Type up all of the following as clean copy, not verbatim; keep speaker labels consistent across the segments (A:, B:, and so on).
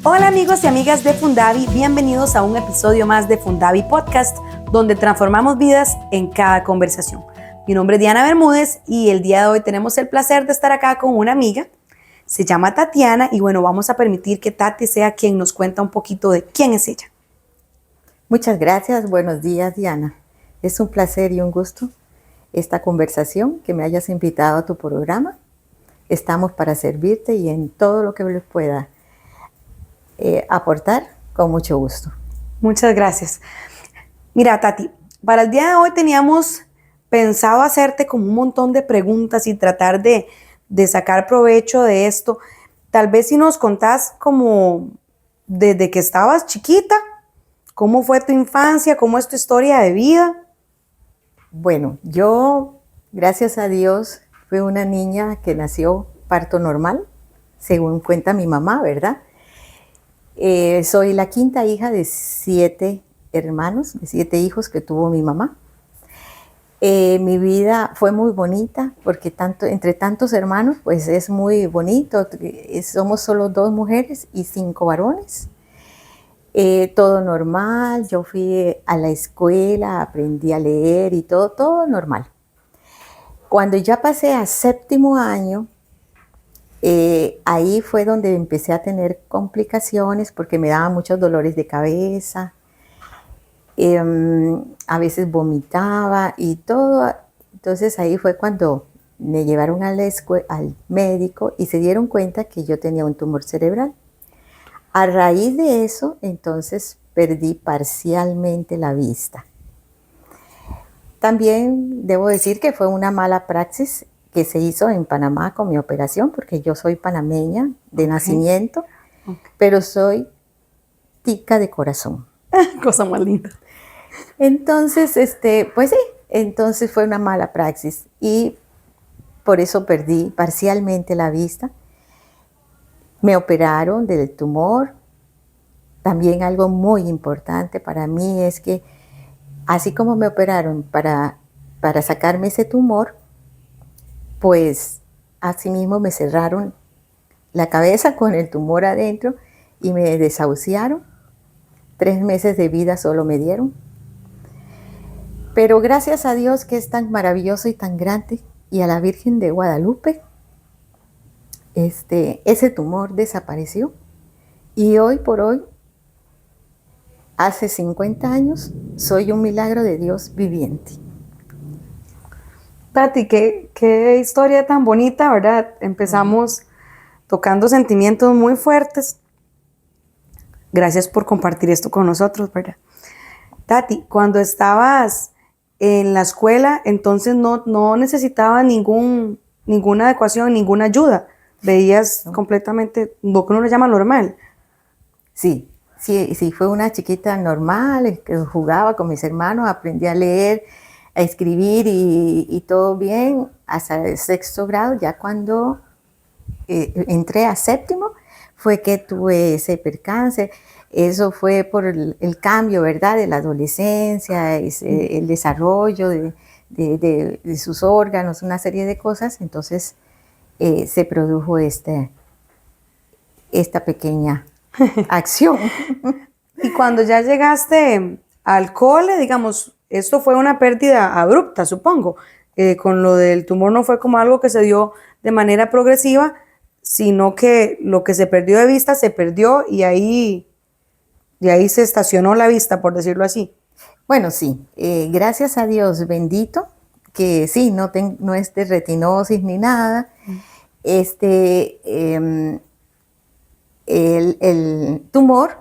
A: Hola amigos y amigas de Fundavi, bienvenidos a un episodio más de Fundavi Podcast, donde transformamos vidas en cada conversación. Mi nombre es Diana Bermúdez y el día de hoy tenemos el placer de estar acá con una amiga. Se llama Tatiana y bueno, vamos a permitir que Tati sea quien nos cuenta un poquito de quién es ella.
B: Muchas gracias, buenos días Diana. Es un placer y un gusto esta conversación, que me hayas invitado a tu programa. Estamos para servirte y en todo lo que les pueda aportar, con mucho gusto.
A: Muchas gracias. Mira, Tati, para el día de hoy teníamos pensado hacerte como un montón de preguntas y tratar de sacar provecho de esto. Tal vez si nos contás como desde que estabas chiquita, cómo fue tu infancia, cómo es tu historia de vida.
B: Bueno, yo, gracias a Dios, fui una niña que nació parto normal, según cuenta mi mamá, ¿verdad? Soy la quinta hija de 7 hermanos, de 7 hijos que tuvo mi mamá. Mi vida fue muy bonita porque entre tantos hermanos pues es muy bonito. Somos solo 2 mujeres y 5 varones. Todo normal, yo fui a la escuela, aprendí a leer y todo normal. Cuando ya pasé a 7º año, ahí fue donde empecé a tener complicaciones porque me daban muchos dolores de cabeza, a veces vomitaba y todo. Entonces ahí fue cuando me llevaron al médico y se dieron cuenta que yo tenía un tumor cerebral. A raíz de eso, entonces perdí parcialmente la vista. También debo decir que fue una mala praxis que se hizo en Panamá con mi operación, porque yo soy panameña de nacimiento, pero soy tica de corazón.
A: Cosa más linda.
B: Entonces, pues sí, entonces fue una mala praxis y por eso perdí parcialmente la vista. Me operaron del tumor. También algo muy importante para mí es que así como me operaron para sacarme ese tumor, pues asimismo me cerraron la cabeza con el tumor adentro y me desahuciaron. 3 meses de vida solo me dieron. Pero gracias a Dios, que es tan maravilloso y tan grande, y a la Virgen de Guadalupe, ese tumor desapareció. Y hoy por hoy, hace 50 años, soy un milagro de Dios viviente.
A: Tati, qué historia tan bonita, ¿verdad? Empezamos tocando sentimientos muy fuertes. Gracias por compartir esto con nosotros, ¿verdad? Tati, cuando estabas en la escuela, entonces no necesitabas ninguna adecuación, ninguna ayuda. Veías completamente lo que uno le llama normal.
B: Sí, fue una chiquita normal, que jugaba con mis hermanos, aprendí a leer, a escribir y todo bien hasta el 6º grado. Ya cuando entré a 7º fue que tuve ese percance. Eso fue por el cambio, ¿verdad?, de la adolescencia, el desarrollo de sus órganos, una serie de cosas. Entonces se produjo esta pequeña acción.
A: Y cuando ya llegaste al cole, digamos, esto fue una pérdida abrupta, supongo. Con lo del tumor no fue como algo que se dio de manera progresiva, sino que lo que se perdió de vista se perdió y ahí se estacionó la vista, por decirlo así.
B: Bueno, sí, gracias a Dios bendito, que sí, no es de retinosis ni nada. El tumor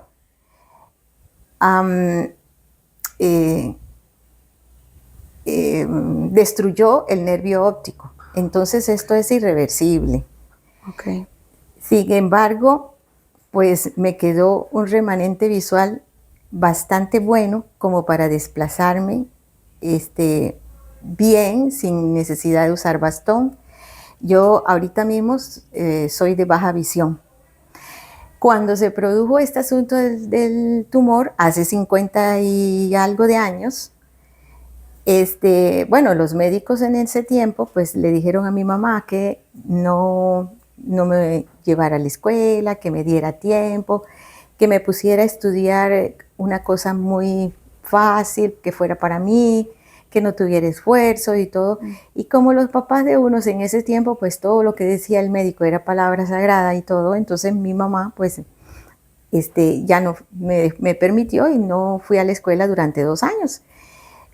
B: destruyó el nervio óptico. Entonces esto es irreversible.
A: Okay.
B: Sin embargo, pues me quedó un remanente visual bastante bueno como para desplazarme bien, sin necesidad de usar bastón. Yo ahorita mismo soy de baja visión. Cuando se produjo este asunto del tumor, hace 50 y algo de años, bueno, los médicos en ese tiempo pues le dijeron a mi mamá que no me llevara a la escuela, que me diera tiempo, que me pusiera a estudiar una cosa muy fácil, que fuera para mí, que no tuviera esfuerzo y todo. Y como los papás de unos en ese tiempo, pues todo lo que decía el médico era palabra sagrada y todo, entonces mi mamá, pues, ya no me permitió y no fui a la escuela durante 2 años.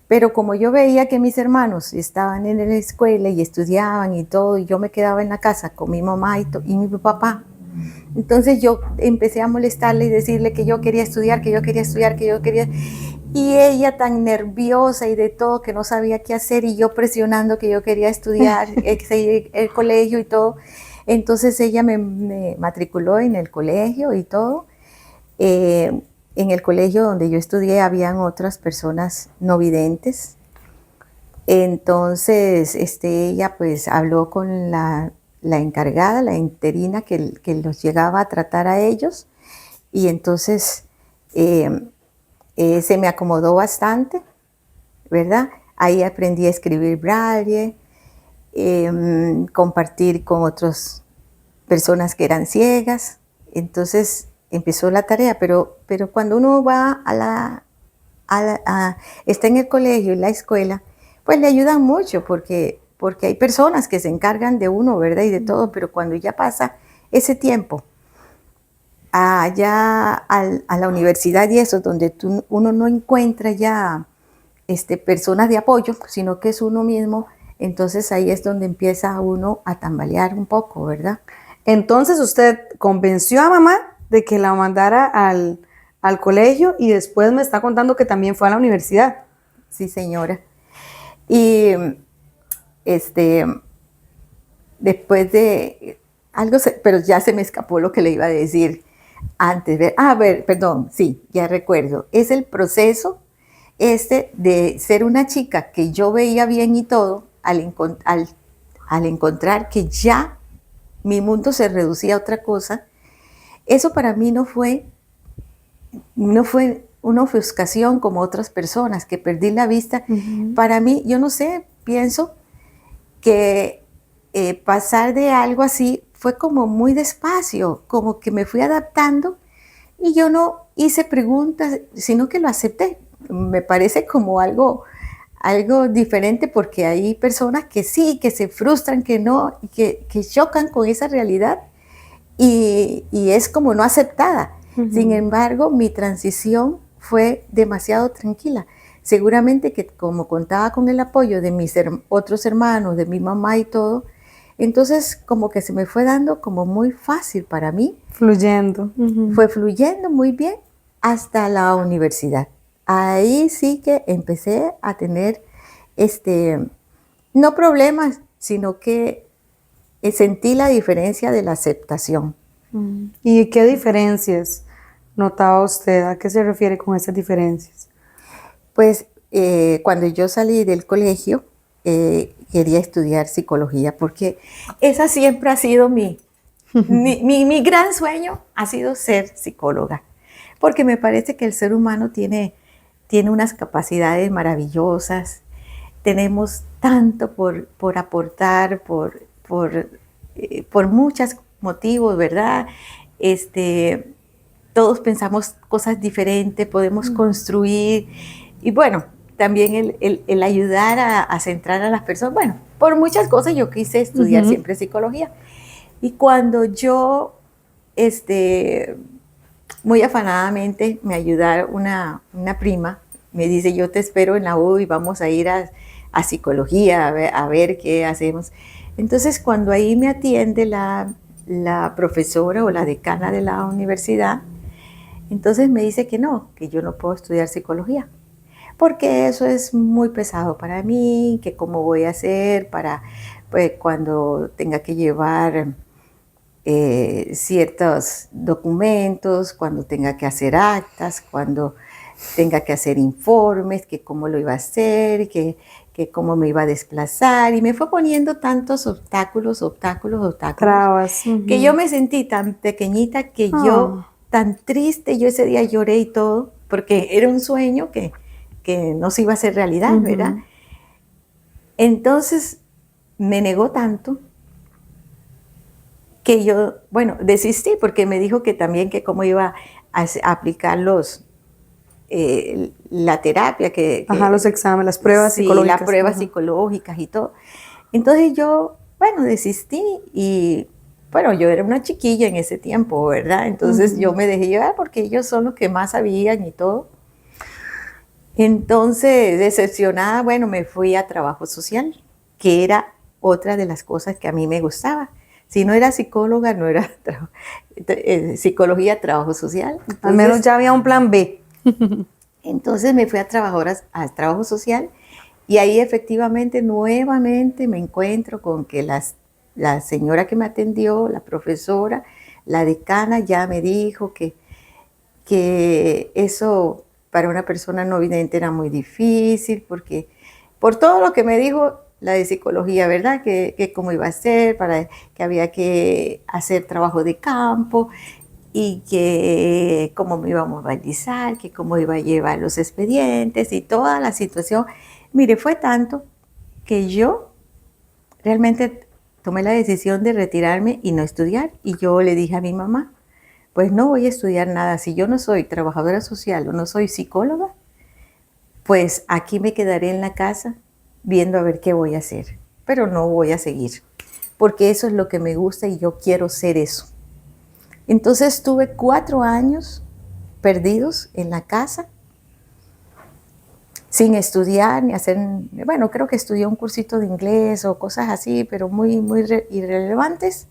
B: Pero como yo veía que mis hermanos estaban en la escuela y estudiaban y todo, y yo me quedaba en la casa con mi mamá y mi papá, entonces yo empecé a molestarle y decirle que yo quería estudiar, que yo quería estudiar, que yo quería... Y ella tan nerviosa y de todo que no sabía qué hacer y yo presionando que yo quería estudiar, el colegio y todo. Entonces ella me matriculó en el colegio y todo. En el colegio donde yo estudié habían otras personas no videntes. Entonces ella pues habló con la encargada, la interina que los llegaba a tratar a ellos y entonces se me acomodó bastante, ¿verdad? Ahí aprendí a escribir braille, compartir con otras personas que eran ciegas. Entonces empezó la tarea, pero cuando uno va está en el colegio, en la escuela, pues le ayudan mucho porque hay personas que se encargan de uno, ¿verdad? Y de todo, pero cuando ya pasa ese tiempo, allá a la universidad y eso, donde uno no encuentra ya personas de apoyo, sino que es uno mismo, entonces ahí es donde empieza uno a tambalear un poco, ¿verdad?
A: Entonces usted convenció a mamá de que la mandara al colegio y después me está contando que también fue a la universidad.
B: Sí, señora. Y después de algo, pero ya se me escapó lo que le iba a decir antes. A ver, perdón, sí, ya recuerdo. Es el proceso de ser una chica que yo veía bien y todo, al encontrar que ya mi mundo se reducía a otra cosa. Eso para mí no fue una ofuscación como otras personas, que perdí la vista. Para mí, yo no sé, pienso que pasar de algo así fue como muy despacio, como que me fui adaptando y yo no hice preguntas, sino que lo acepté. Me parece como algo diferente porque hay personas que sí, que se frustran, que no, que chocan con esa realidad y es como no aceptada. Sin embargo, mi transición fue demasiado tranquila. Seguramente que como contaba con el apoyo de mis otros hermanos, de mi mamá y todo, entonces como que se me fue dando como muy fácil para mí.
A: Fluyendo.
B: Fue fluyendo muy bien hasta la universidad. Ahí sí que empecé a tener, no problemas, sino que sentí la diferencia de la aceptación.
A: ¿Y qué diferencias notaba usted? ¿A qué se refiere con esas diferencias?
B: Pues cuando yo salí del colegio, quería estudiar psicología, porque esa siempre ha sido mi gran sueño, ha sido ser psicóloga, porque me parece que el ser humano tiene unas capacidades maravillosas, tenemos tanto por aportar, por muchos motivos, ¿verdad? Todos pensamos cosas diferentes, podemos construir y bueno, también el ayudar a centrar a las personas. Bueno, por muchas cosas yo quise estudiar siempre psicología. Y cuando yo, muy afanadamente, me ayudó una prima, me dice, yo te espero en la U y vamos a ir a psicología, a ver qué hacemos. Entonces, cuando ahí me atiende la profesora o la decana de la universidad, entonces me dice que no, que yo no puedo estudiar psicología, porque eso es muy pesado para mí, que cómo voy a hacer para, pues, cuando tenga que llevar ciertos documentos, cuando tenga que hacer actas, cuando tenga que hacer informes, que cómo lo iba a hacer, que cómo me iba a desplazar, y me fue poniendo tantos obstáculos,
A: Trabas.
B: que yo me sentí tan pequeñita, que yo tan triste, yo ese día lloré y todo, porque era un sueño que no se iba a hacer realidad, ¿verdad? Entonces me negó tanto que yo, bueno, desistí, porque me dijo que también que cómo iba aplicar la terapia
A: Ajá, los exámenes, las pruebas
B: sí,
A: psicológicas.
B: las pruebas psicológicas y todo. Entonces yo, bueno, desistí y, bueno, yo era una chiquilla en ese tiempo, ¿verdad? Entonces yo me dejé llevar porque ellos son los que más sabían y todo. Entonces, decepcionada, bueno, me fui a trabajo social, que era otra de las cosas que a mí me gustaba. Si no era psicóloga, no era psicología, trabajo social. Entonces,
A: al menos ya había un plan B.
B: Entonces me fui a trabajo social y ahí efectivamente nuevamente me encuentro con que la señora que me atendió, la profesora, la decana ya me dijo que eso para una persona no vidente era muy difícil porque por todo lo que me dijo la de psicología, ¿verdad? Que cómo iba a ser, que había que hacer trabajo de campo y que cómo me íbamos a movilizar, que cómo iba a llevar los expedientes y toda la situación. Mire, fue tanto que yo realmente tomé la decisión de retirarme y no estudiar. Y yo le dije a mi mamá, pues no voy a estudiar nada. Si yo no soy trabajadora social o no soy psicóloga, pues aquí me quedaré en la casa viendo a ver qué voy a hacer. Pero no voy a seguir, porque eso es lo que me gusta y yo quiero ser eso. Entonces estuve 4 años perdidos en la casa, sin estudiar ni hacer, bueno, creo que estudié un cursito de inglés o cosas así, pero muy irrelevantes.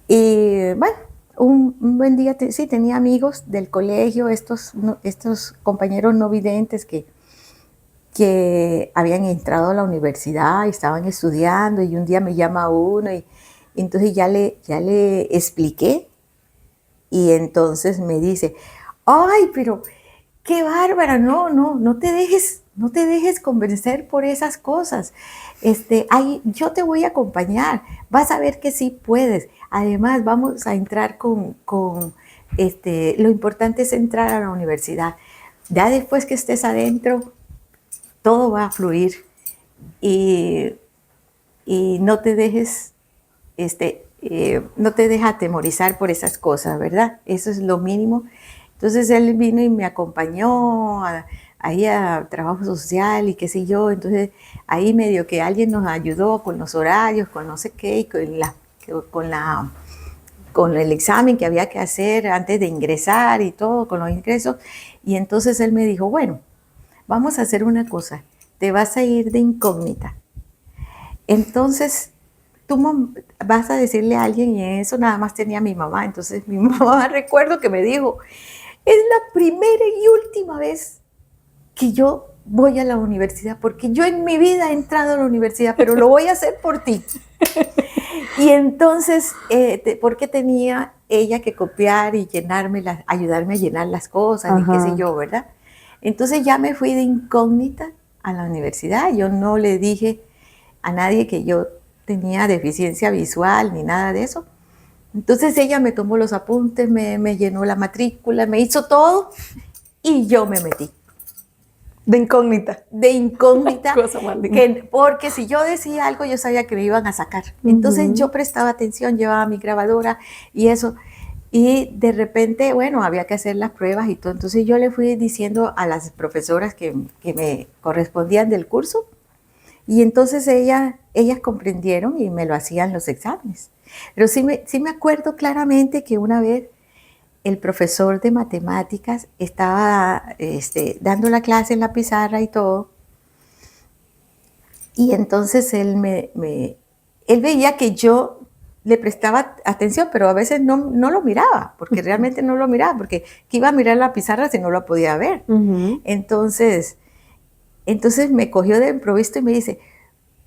B: Y bueno, un buen día, sí, tenía amigos del colegio, estos compañeros no videntes que habían entrado a la universidad y estaban estudiando, y un día me llama uno y entonces ya le expliqué, y entonces me dice, ay, pero qué bárbara, no te dejes convencer por esas cosas. Yo te voy a acompañar, vas a ver que sí puedes. Además, vamos a entrar lo importante es entrar a la universidad. Ya después que estés adentro, todo va a fluir y no te dejes, no te dejes atemorizar por esas cosas, ¿verdad? Eso es lo mínimo. Entonces él vino y me acompañó ahí a trabajo social y qué sé yo. Entonces ahí medio que alguien nos ayudó con los horarios, con no sé qué, y con el examen que había que hacer antes de ingresar y todo, con los ingresos. Y entonces él me dijo, bueno, vamos a hacer una cosa, te vas a ir de incógnita. Entonces tú vas a decirle a alguien, y eso nada más tenía mi mamá. Entonces mi mamá, recuerdo que me dijo, es la primera y última vez que yo voy a la universidad, porque yo en mi vida he entrado a la universidad, pero lo voy a hacer por ti. Y entonces, porque tenía ella que copiar y ayudarme a llenar las cosas, y qué sé yo, ¿verdad? Entonces ya me fui de incógnita a la universidad. Yo no le dije a nadie que yo tenía deficiencia visual ni nada de eso. Entonces ella me tomó los apuntes, me llenó la matrícula, me hizo todo y yo me metí.
A: De incógnita.
B: De incógnita.
A: Cosa más linda.
B: Porque si yo decía algo, yo sabía que me iban a sacar. Entonces yo prestaba atención, llevaba mi grabadora y eso. Y de repente, bueno, había que hacer las pruebas y todo. Entonces yo le fui diciendo a las profesoras que me correspondían del curso. Y entonces ellas comprendieron y me lo hacían los exámenes. Pero sí me acuerdo claramente que una vez el profesor de matemáticas estaba dando la clase en la pizarra y todo. Y entonces él veía que yo le prestaba atención, pero a veces no lo miraba, porque realmente no lo miraba, porque ¿qué iba a mirar la pizarra si no la podía ver? Entonces me cogió de improviso y me dice,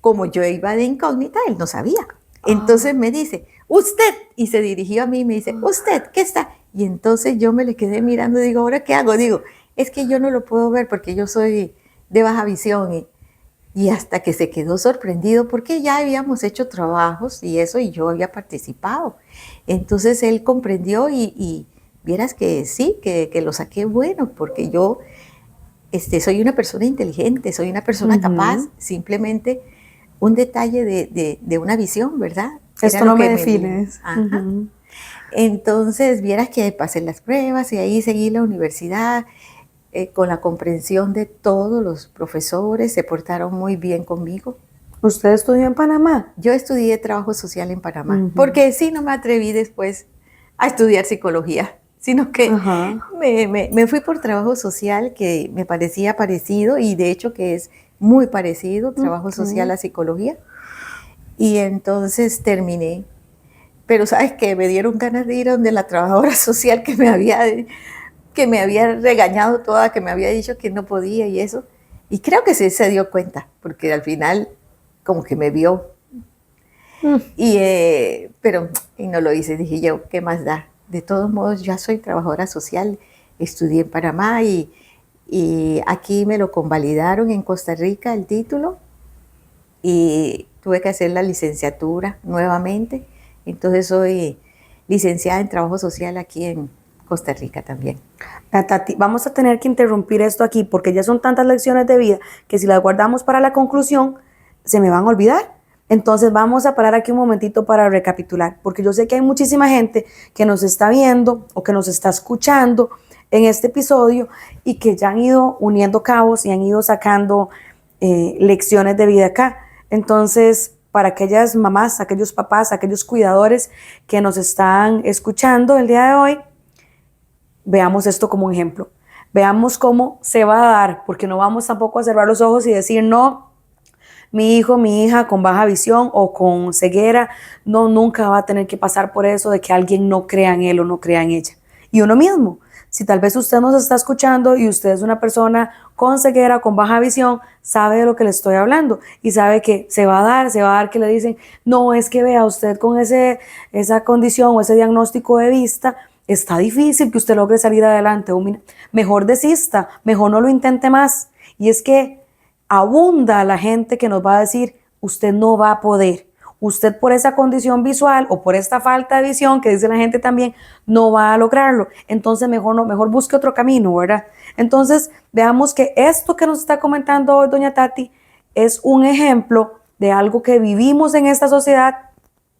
B: como yo iba de incógnita, él no sabía. Entonces me dice, usted, y se dirigió a mí y me dice, usted, ¿qué está? Y entonces yo me le quedé mirando y digo, ¿ahora qué hago? Digo, es que yo no lo puedo ver porque yo soy de baja visión. Y hasta que se quedó sorprendido porque ya habíamos hecho trabajos y eso, y yo había participado. Entonces él comprendió y vieras que sí, que lo saqué bueno, porque yo soy una persona inteligente, soy una persona capaz, simplemente un detalle de una visión, ¿verdad?
A: Esto no me defines.
B: Ajá. Entonces, vieras que pasé las pruebas y ahí seguí la universidad con la comprensión de todos los profesores, se portaron muy bien conmigo.
A: ¿Usted estudió en Panamá?
B: Yo estudié trabajo social en Panamá,
A: Ujú.
B: porque sí no me atreví después a estudiar psicología, sino que
A: Ajá.
B: me fui por trabajo social que me parecía parecido y de hecho que es muy parecido, trabajo social
A: Ok.
B: a psicología. Y entonces terminé. Pero sabes que me dieron ganas de ir a donde la trabajadora social que me había regañado toda, que me había dicho que no podía y eso. Y creo que sí se dio cuenta, porque al final como que me vio.
A: Mm.
B: Pero y no lo hice, dije yo, ¿qué más da? De todos modos, ya soy trabajadora social, estudié en Panamá y aquí me lo convalidaron en Costa Rica el título y tuve que hacer la licenciatura nuevamente. Entonces soy licenciada en trabajo social aquí en Costa Rica también.
A: Tati, vamos a tener que interrumpir esto aquí porque ya son tantas lecciones de vida que si las guardamos para la conclusión se me van a olvidar. Entonces vamos a parar aquí un momentito para recapitular, porque yo sé que hay muchísima gente que nos está viendo o que nos está escuchando en este episodio y que ya han ido uniendo cabos y han ido sacando lecciones de vida acá. Entonces, para aquellas mamás, aquellos papás, aquellos cuidadores que nos están escuchando el día de hoy, veamos esto como un ejemplo. Veamos cómo se va a dar, porque no vamos tampoco a cerrar los ojos y decir, no, mi hijo, mi hija con baja visión o con ceguera, no, nunca va a tener que pasar por eso de que alguien no crea en él o no crea en ella. Y uno mismo, si tal vez usted nos está escuchando y usted es una persona con ceguera, con baja visión, sabe de lo que le estoy hablando y sabe que se va a dar que le dicen, no, es que vea usted con esa condición o ese diagnóstico de vista, está difícil que usted logre salir adelante, o mejor desista, mejor no lo intente más. Y es que abunda la gente que nos va a decir, usted no va a poder, usted por esa condición visual o por esta falta de visión que dice la gente también, no va a lograrlo, entonces mejor no, mejor busque otro camino, ¿verdad? Entonces veamos que esto que nos está comentando hoy doña Tati es un ejemplo de algo que vivimos en esta sociedad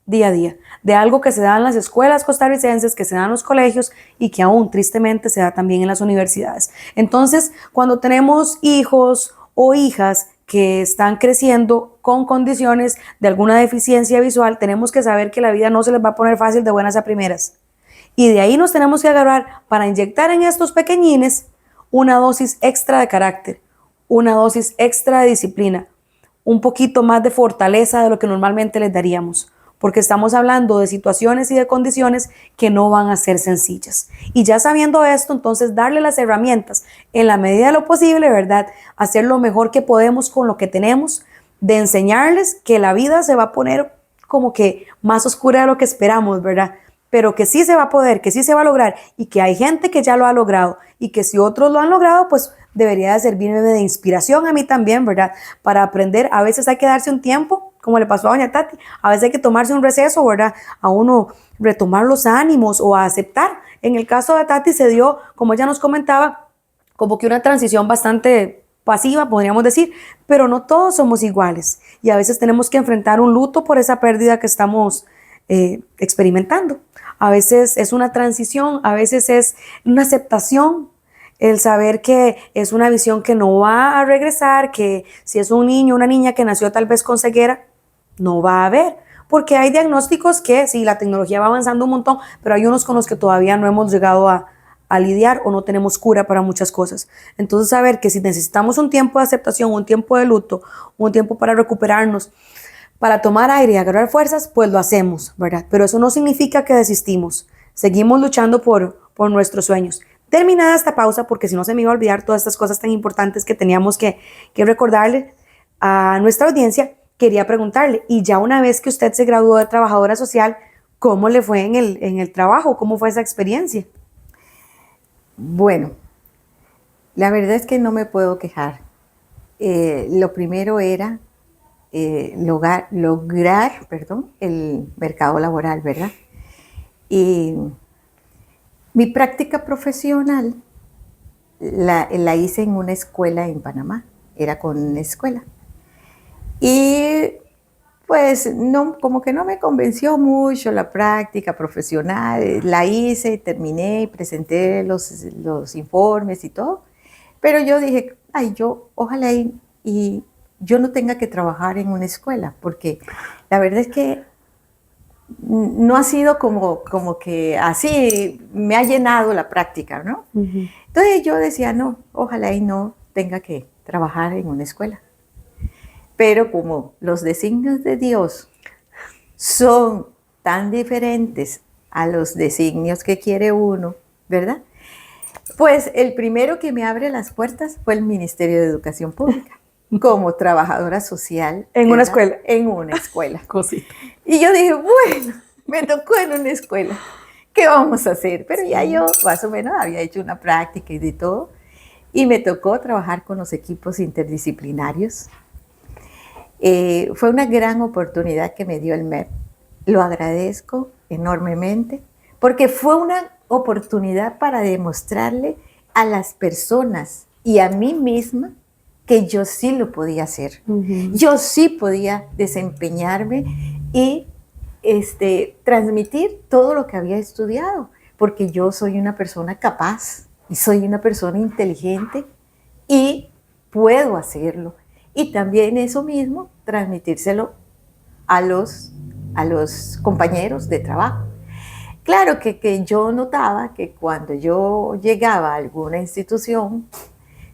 A: día a día, de algo que se da en las escuelas costarricenses, que se da en los colegios y que aún tristemente se da también en las universidades. Entonces, cuando tenemos hijos o hijas que están creciendo con condiciones de alguna deficiencia visual, tenemos que saber que la vida no se les va a poner fácil de buenas a primeras. Y de ahí nos tenemos que agarrar para inyectar en estos pequeñines una dosis extra de carácter, una dosis extra de disciplina, un poquito más de fortaleza de lo que normalmente les daríamos, porque estamos hablando de situaciones y de condiciones que no van a ser sencillas. Y ya sabiendo esto, entonces darle las herramientas en la medida de lo posible, ¿verdad? Hacer lo mejor que podemos con lo que tenemos, de enseñarles que la vida se va a poner como que más oscura de lo que esperamos, ¿verdad? Pero que sí se va a poder, que sí se va a lograr y que hay gente que ya lo ha logrado y que si otros lo han logrado, pues debería de servirme de inspiración a mí también, ¿verdad? Para aprender, a veces hay que darse un tiempo, como le pasó a doña Tati, a veces hay que tomarse un receso, ¿verdad? A uno retomar los ánimos o a aceptar. En el caso de Tati se dio, como ella nos comentaba, como que una transición bastante pasiva, podríamos decir, pero no todos somos iguales y a veces tenemos que enfrentar un luto por esa pérdida que estamos experimentando. A veces es una transición, a veces es una aceptación, el saber que es una visión que no va a regresar, que si es un niño o una niña que nació tal vez con ceguera, no va a haber, porque hay diagnósticos que sí, la tecnología va avanzando un montón, pero hay unos con los que todavía no hemos llegado a lidiar o no tenemos cura para muchas cosas. Entonces saber que si necesitamos un tiempo de aceptación, un tiempo de luto, un tiempo para recuperarnos, para tomar aire y agarrar fuerzas, pues lo hacemos, ¿verdad? Pero eso no significa que desistimos. Seguimos luchando por nuestros sueños. Terminada esta pausa, porque si no se me iba a olvidar todas estas cosas tan importantes que teníamos que recordarle a nuestra audiencia, quería preguntarle, y ya una vez que usted se graduó de trabajadora social, ¿cómo le fue en el trabajo? ¿Cómo fue esa experiencia?
B: Bueno, la verdad es que no me puedo quejar. Lo primero era lograr el mercado laboral, ¿verdad? Y mi práctica profesional la hice en una escuela en Panamá, era con una escuela. Y Pues no, como que no me convenció mucho la práctica profesional. La hice, terminé y presenté los informes y todo. Pero yo dije, ay, yo ojalá y yo no tenga que trabajar en una escuela, porque la verdad es que no ha sido como que así me ha llenado la práctica, ¿no?
A: Ujú.
B: Entonces yo decía, no, ojalá y no tenga que trabajar en una escuela. Pero como los designios de Dios son tan diferentes a los designios que quiere uno, ¿verdad? Pues el primero que me abre las puertas fue el Ministerio de Educación Pública, como trabajadora social.
A: En una
B: ¿verdad?
A: escuela.
B: En una escuela.
A: Cosita.
B: Y yo dije, bueno, me tocó en una escuela, ¿qué vamos a hacer? Pero ya yo más o menos había hecho una práctica y de todo, y me tocó trabajar con los equipos interdisciplinarios. Fue una gran oportunidad que me dio el MEP. Lo agradezco enormemente porque fue una oportunidad para demostrarle a las personas y a mí misma que yo sí lo podía hacer. Yo sí podía desempeñarme y transmitir todo lo que había estudiado, porque yo soy una persona capaz y soy una persona inteligente y puedo hacerlo. Y también eso mismo, transmitírselo a los compañeros de trabajo. Claro que yo notaba que cuando yo llegaba a alguna institución,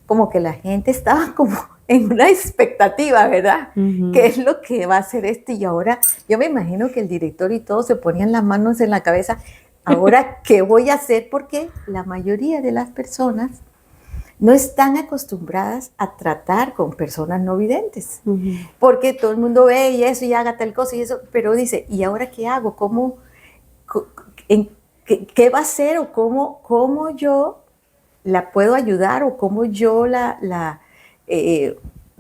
B: como que la gente estaba como en una expectativa, ¿verdad? ¿Qué es lo que va a hacer este? Y ahora yo me imagino que el director y todos se ponían las manos en la cabeza, ¿ahora qué voy a hacer? Porque la mayoría de las personas no están acostumbradas a tratar con personas no videntes, porque todo el mundo ve y eso y haga tal cosa y eso, pero dice, ¿y ahora qué hago? ¿Qué va a hacer o cómo yo la puedo ayudar o cómo yo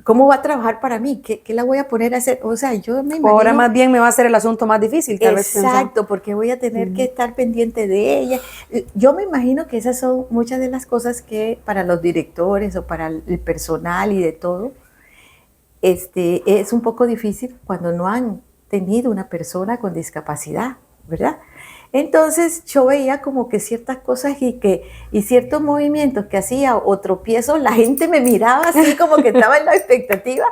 B: cómo va a trabajar para mí? ¿Qué la voy a poner a hacer? O sea, yo me imagino...
A: Ahora más bien me va a hacer el asunto más difícil, tal vez.
B: Exacto, porque voy a tener que estar pendiente de ella. Yo me imagino que esas son muchas de las cosas que para los directores o para el personal y de todo, es un poco difícil cuando no han tenido una persona con discapacidad, ¿verdad? Entonces yo veía como que ciertas cosas y ciertos movimientos que hacía o tropiezos, la gente me miraba así como que estaba en la expectativa,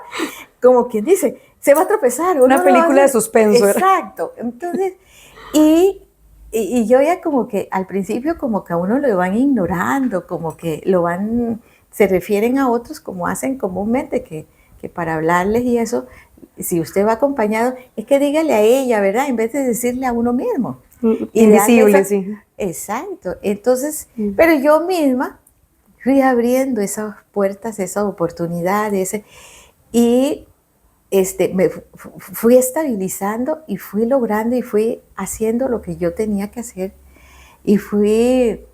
B: como quien dice, se va a tropezar.
A: Una película de suspenso.
B: Exacto. Entonces, y yo ya como que al principio como que a uno lo van ignorando, como que se refieren a otros como hacen comúnmente, que para hablarles y eso, si usted va acompañado, es que dígale a ella, ¿verdad? En vez de decirle a uno mismo.
A: Invisible, sí.
B: Exacto. Entonces, pero yo misma fui abriendo esas puertas, esas oportunidades, y me fui estabilizando y fui logrando y fui haciendo lo que yo tenía que hacer y fui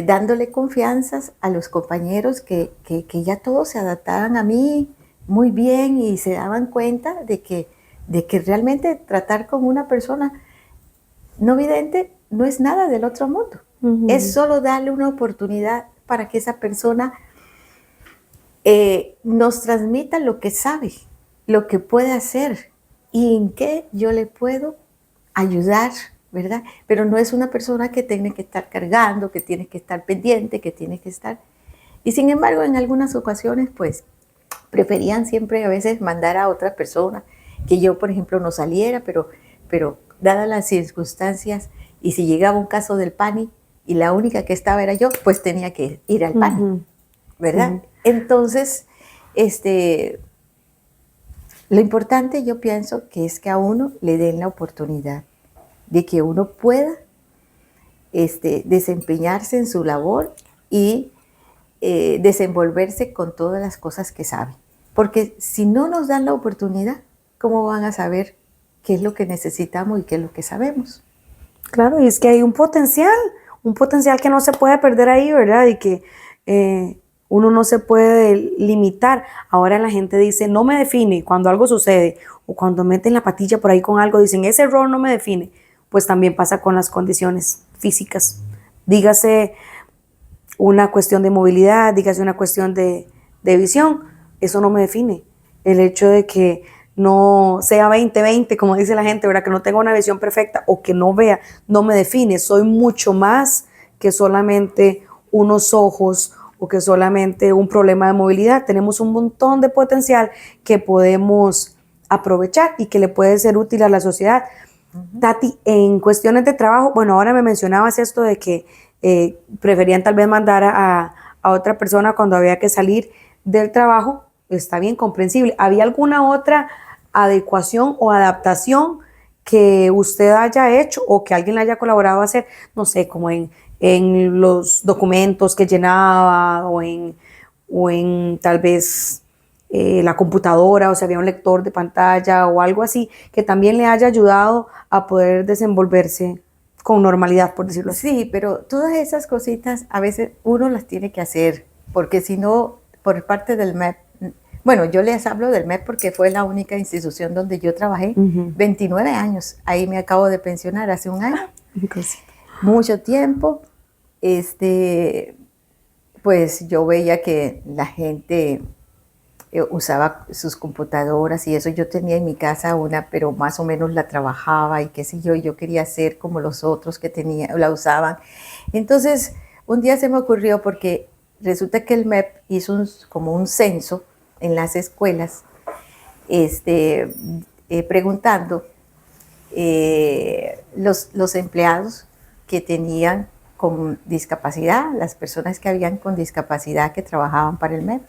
B: dándole confianzas a los compañeros que ya todos se adaptaban a mí muy bien y se daban cuenta de que realmente tratar con una persona no vidente no es nada del otro mundo. Es solo darle una oportunidad para que esa persona nos transmita lo que sabe, lo que puede hacer y en qué yo le puedo ayudar, ¿verdad? Pero no es una persona que tiene que estar cargando, que tiene que estar pendiente, que tiene que estar... Y sin embargo, en algunas ocasiones, pues, preferían siempre a veces mandar a otra persona, que yo, por ejemplo, no saliera, pero dadas las circunstancias, y si llegaba un caso del PANI y la única que estaba era yo, pues tenía que ir al PANI, ¿verdad? Entonces, lo importante yo pienso que es que a uno le den la oportunidad de que uno pueda desempeñarse en su labor y desenvolverse con todas las cosas que sabe. Porque si no nos dan la oportunidad, ¿cómo van a saber qué es lo que necesitamos y qué es lo que sabemos?
A: Claro, y es que hay un potencial que no se puede perder ahí, ¿verdad? Y que uno no se puede limitar. Ahora la gente dice, no me define cuando algo sucede, o cuando meten la patilla por ahí con algo, dicen, ese error no me define. Pues también pasa con las condiciones físicas. Dígase una cuestión de movilidad, dígase una cuestión de visión, eso no me define. El hecho de que no sea 20/20, como dice la gente, ¿verdad? Que no tenga una visión perfecta o que no vea, no me define. Soy mucho más que solamente unos ojos o que solamente un problema de movilidad. Tenemos un montón de potencial que podemos aprovechar y que le puede ser útil a la sociedad. Tati, en cuestiones de trabajo, bueno, ahora me mencionabas esto de que preferían tal vez mandar a otra persona cuando había que salir del trabajo. Está bien, comprensible. ¿Había alguna otra adecuación o adaptación que usted haya hecho o que alguien le haya colaborado a hacer? No sé, como en los documentos que llenaba o en tal vez la computadora, o si había un lector de pantalla o algo así, que también le haya ayudado a poder desenvolverse con normalidad, por decirlo así.
B: Sí, pero todas esas cositas a veces uno las tiene que hacer, porque si no, por parte del MEP, bueno, yo les hablo del MEP porque fue la única institución donde yo trabajé 29 años. Ahí me acabo de pensionar hace un año. Mucho tiempo. Pues yo veía que la gente usaba sus computadoras y eso. Yo tenía en mi casa una, pero más o menos la trabajaba y qué sé yo, y yo quería ser como los otros que la usaban. Entonces, un día se me ocurrió porque resulta que el MEP hizo como un censo en las escuelas, preguntando los empleados que tenían con discapacidad, las personas que habían con discapacidad que trabajaban para el MEP.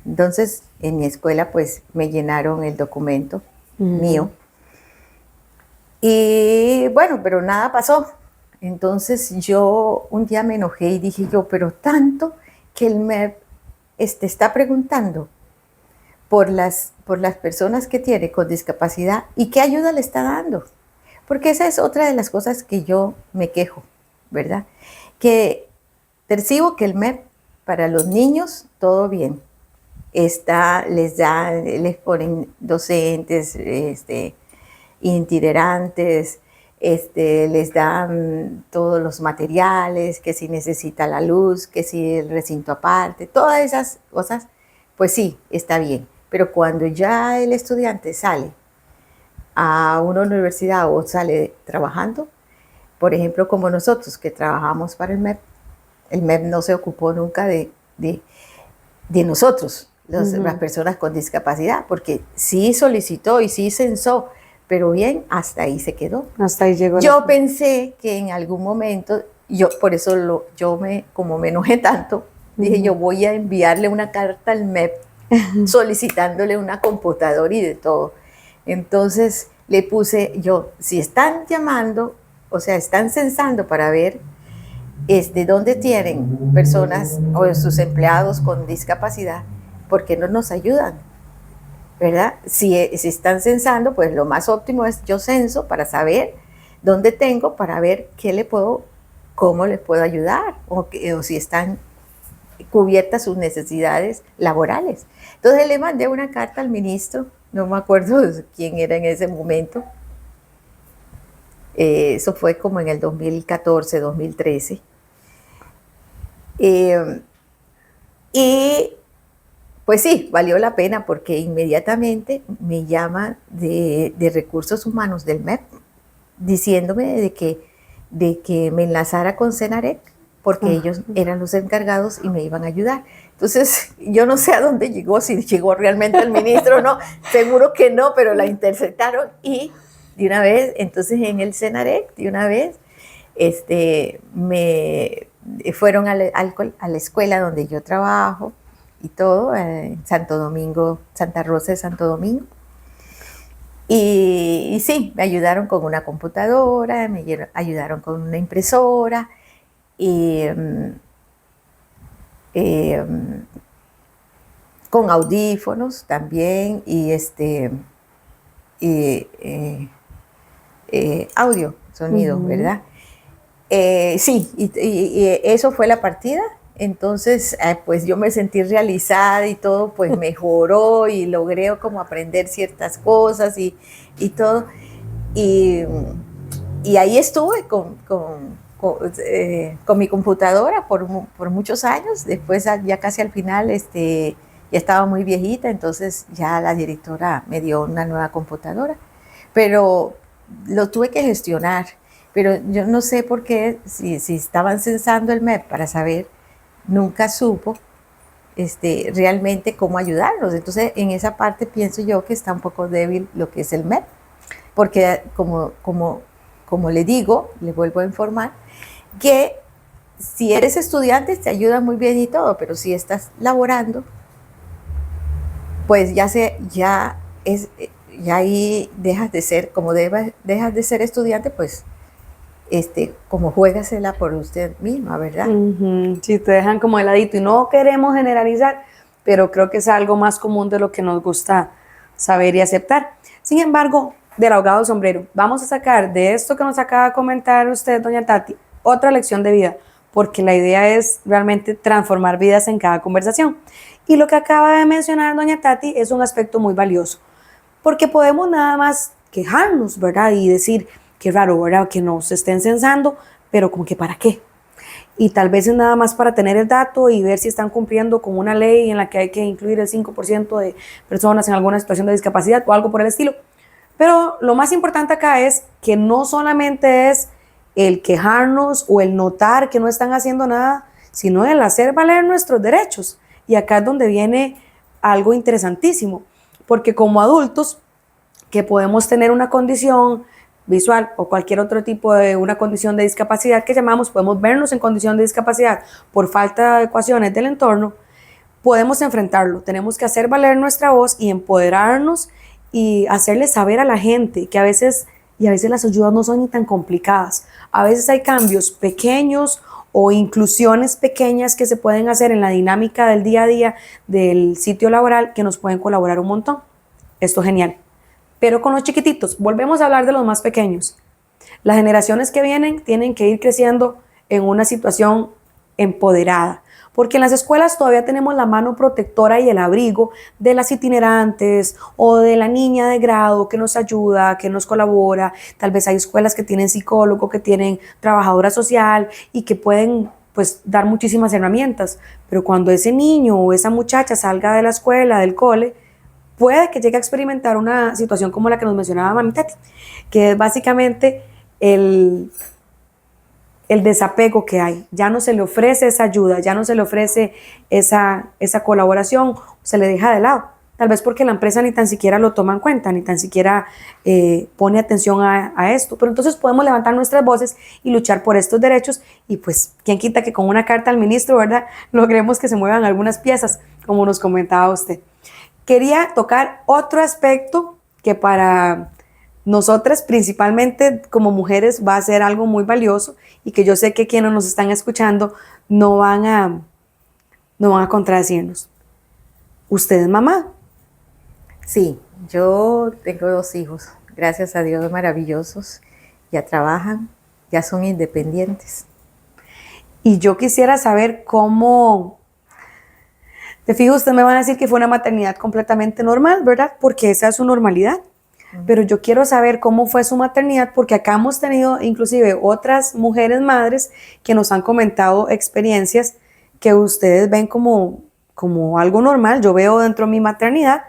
B: Entonces, en mi escuela, pues, me llenaron el documento mío. Y bueno, pero nada pasó. Entonces, yo un día me enojé y dije yo, pero tanto que el MEP está preguntando por las personas que tiene con discapacidad y qué ayuda le está dando. Porque esa es otra de las cosas que yo me quejo, ¿verdad? Que percibo que el MEP para los niños, todo bien. Les ponen docentes, itinerantes, les dan todos los materiales, que si necesita la luz, que si el recinto aparte, todas esas cosas, pues sí, está bien. Pero cuando ya el estudiante sale a una universidad o sale trabajando, por ejemplo, como nosotros que trabajamos para el MEP no se ocupó nunca de nosotros, las personas con discapacidad, porque sí solicitó y sí censó, pero bien, hasta ahí se quedó.
A: Hasta ahí llegó.
B: Yo pensé que en algún momento, por eso como me enojé tanto, dije yo voy a enviarle una carta al MEP solicitándole una computadora y de todo. Entonces le puse yo, si están llamando, o sea, están censando para ver dónde tienen personas o sus empleados con discapacidad, ¿por qué no nos ayudan? ¿Verdad? Si están censando, pues lo más óptimo es yo censo para saber dónde tengo, para ver cómo les puedo ayudar, o si están cubiertas sus necesidades laborales. Entonces le mandé una carta al ministro, no me acuerdo quién era en ese momento. Eso fue como en el 2014, 2013. Y pues sí, valió la pena porque inmediatamente me llama de Recursos Humanos del MEP diciéndome de que me enlazara con Senarec porque ellos eran los encargados y me iban a ayudar. Entonces, yo no sé a dónde llegó, si llegó realmente el ministro o no, seguro que no, pero la interceptaron y de una vez, entonces en el Senarec, de una vez, me fueron a la escuela donde yo trabajo y todo, en Santo Domingo, Santa Rosa de Santo Domingo. Y sí, me ayudaron con una computadora, me ayudaron con una impresora y con audífonos también y audio, sonido, ¿verdad? Sí, y eso fue la partida. Entonces, pues yo me sentí realizada y todo, pues mejoró y logré como aprender ciertas cosas y todo. Y ahí estuve con mi computadora por muchos años. Después, ya casi al final, Ya estaba muy viejita, entonces ya la directora me dio una nueva computadora, pero lo tuve que gestionar. Pero yo no sé por qué, si estaban censando el MEP para saber, nunca supo realmente cómo ayudarnos. Entonces, en esa parte pienso yo que está un poco débil lo que es el MEP, porque como le digo, le vuelvo a informar, que si eres estudiante te ayuda muy bien y todo, pero si estás laborando, pues ya ahí dejas de ser, dejas de ser estudiante, pues como juégasela por usted misma, ¿verdad?
A: Sí, te dejan como de ladito y no queremos generalizar, pero creo que es algo más común de lo que nos gusta saber y aceptar. Sin embargo, del ahogado sombrero, vamos a sacar de esto que nos acaba de comentar usted, doña Tati, otra lección de vida, porque la idea es realmente transformar vidas en cada conversación. Y lo que acaba de mencionar doña Tati es un aspecto muy valioso, porque podemos nada más quejarnos, ¿verdad? Y decir, qué raro, ¿verdad? Que nos estén censando, pero como que ¿para qué? Y tal vez es nada más para tener el dato y ver si están cumpliendo con una ley en la que hay que incluir el 5% de personas en alguna situación de discapacidad o algo por el estilo. Pero lo más importante acá es que no solamente es el quejarnos o el notar que no están haciendo nada, sino el hacer valer nuestros derechos. Y acá es donde viene algo interesantísimo, porque como adultos que podemos tener una condición visual o cualquier otro tipo de una condición de discapacidad que llamamos, podemos vernos en condición de discapacidad por falta de adecuaciones del entorno, podemos enfrentarlo. Tenemos que hacer valer nuestra voz y empoderarnos y hacerle saber a la gente que a veces las ayudas no son ni tan complicadas. A veces hay cambios pequeños o inclusiones pequeñas que se pueden hacer en la dinámica del día a día del sitio laboral que nos pueden colaborar un montón. Esto es genial. Pero con los chiquititos, volvemos a hablar de los más pequeños. Las generaciones que vienen tienen que ir creciendo en una situación empoderada, porque en las escuelas todavía tenemos la mano protectora y el abrigo de las itinerantes o de la niña de grado que nos ayuda, que nos colabora. Tal vez hay escuelas que tienen psicólogo, que tienen trabajadora social y que pueden pues dar muchísimas herramientas, pero cuando ese niño o esa muchacha salga de la escuela, del cole, puede que llegue a experimentar una situación como la que nos mencionaba Mami Tati, que es básicamente el, el desapego que hay. Ya no se le ofrece esa ayuda, ya no se le ofrece esa colaboración, se le deja de lado. Tal vez porque la empresa ni tan siquiera lo toma en cuenta, ni tan siquiera pone atención a esto. Pero entonces podemos levantar nuestras voces y luchar por estos derechos y pues, quién quita que con una carta al ministro, ¿verdad?, logremos que se muevan algunas piezas, como nos comentaba usted. Quería tocar otro aspecto que para nosotras, principalmente como mujeres, va a ser algo muy valioso y que yo sé que quienes nos están escuchando no van a contradecirnos. ¿Usted es mamá?
B: Sí, yo tengo 2 hijos, gracias a Dios, maravillosos. Ya trabajan, ya son independientes.
A: Y yo quisiera saber cómo, te fijo, usted me va a decir que fue una maternidad completamente normal, ¿verdad? Porque esa es su normalidad. Pero yo quiero saber cómo fue su maternidad, porque acá hemos tenido inclusive otras mujeres madres que nos han comentado experiencias que ustedes ven como algo normal. Yo veo dentro de mi maternidad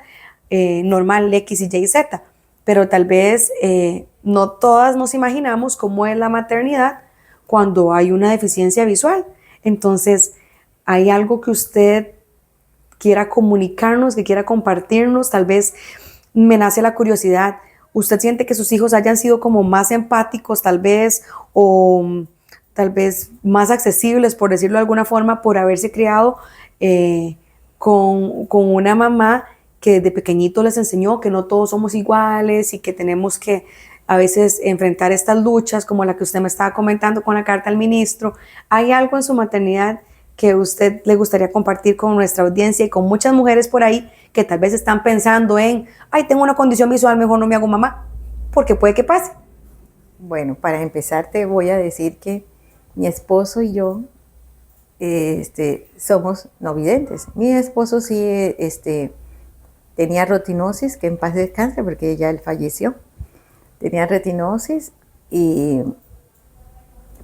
A: normal X, Y y Z, pero tal vez no todas nos imaginamos cómo es la maternidad cuando hay una deficiencia visual. Entonces, ¿hay algo que usted quiera comunicarnos, que quiera compartirnos? Tal vez me nace la curiosidad. ¿Usted siente que sus hijos hayan sido como más empáticos tal vez o tal vez más accesibles, por decirlo de alguna forma, por haberse criado con una mamá que desde pequeñito les enseñó que no todos somos iguales y que tenemos que a veces enfrentar estas luchas como la que usted me estaba comentando con la carta al ministro? ¿Hay algo en su maternidad que usted le gustaría compartir con nuestra audiencia y con muchas mujeres por ahí que tal vez están pensando en, ay, tengo una condición visual, mejor no me hago mamá? Porque puede que pase.
B: Bueno, para empezar te voy a decir que mi esposo y yo somos no videntes. Mi esposo sí tenía retinosis, que en paz descanse porque ya él falleció. Tenía retinosis y